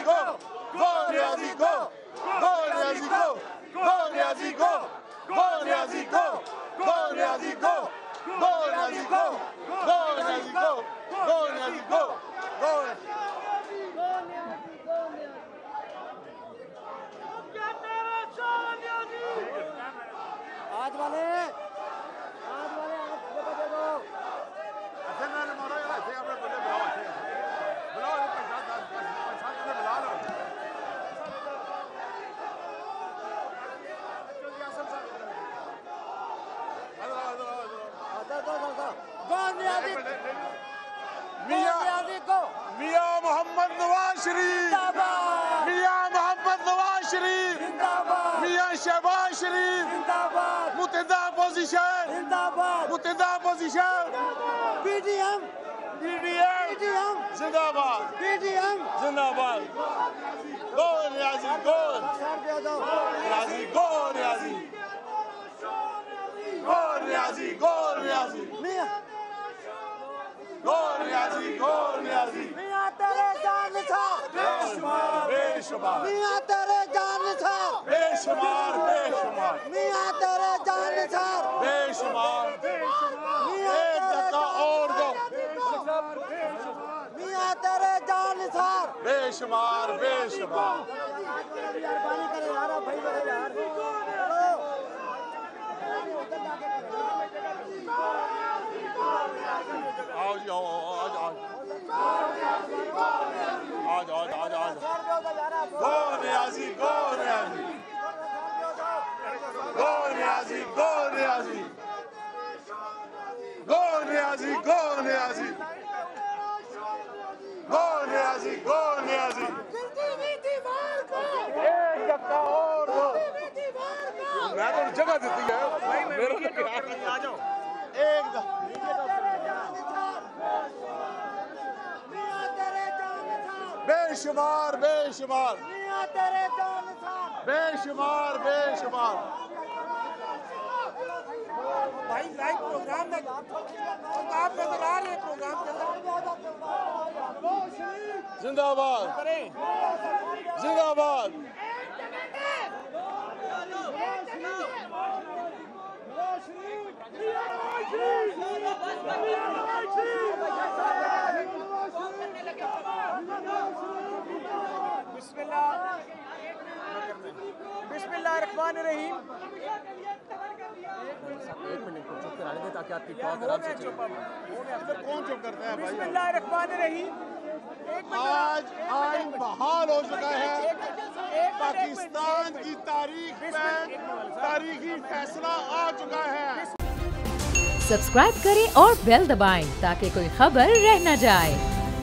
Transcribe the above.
go! Go Niazi, go! Go Niazi, go! Go Niazi, go! Go Niazi, go! Go Niazi, go! Go Niazi, go! Go Niazi, go! Go Niazi, go! Go! आज वाले आज बता दो अच्छा ना मारो यार ऐसे अपने बंदे बुलाओ बुलाओ पैसा बुला लो मियां मोहम्मद नवाज शरीफ मियां मोहम्मद नवाज शरीफ मियां शहबाज शरीफ मुत्तहिदा अपोजिशन मुत्तहिदा अपोजिशन पीडीएम जिंदाबाद जिंदाबाद गो नियाजी गो नियाजी गो नियाजी गो नियाजी गो नियाजी गो नियाजी गो नियाजी मियां तेरे जान था बेशुमार मियां तेरे जान था बेशुमार मियां तेरे जान था बेशुमार एक धक्का और दो मियां तेरे जान था बेशुमार मेहरबानी करे यार भाई बड़े यार आओ जी आओ आज गो नियाजी गो नियाजी गो नियाजी गो नियाजी गो नियाजी गो नियाजी गो नियाजी गो नियाजी एक धक्का और दो मैं तो जगह देती है मेरे को आ जाओ एक बेशुमार बेशुमार बेशुमार बेशुमार भाई लाइव प्रोग्राम में आप नजर आ रहे प्रोग्राम के अंदर जिंदाबाद जिंदाबाद बिस्मिल्लाहिर्रहमानिर्रहीम एक मिनट चुप कराने दे ताकि आपकी बात आराम से चले। कौन चुप करता है भाई बिस्मिल्लाहिर्रहमानिर्रहीम आज आइन बहाल हो चुका है पाकिस्तान की तारीख में तारीखी फैसला आ चुका है। सब्सक्राइब करें और बेल दबाएं ताकि कोई खबर रह न जाए।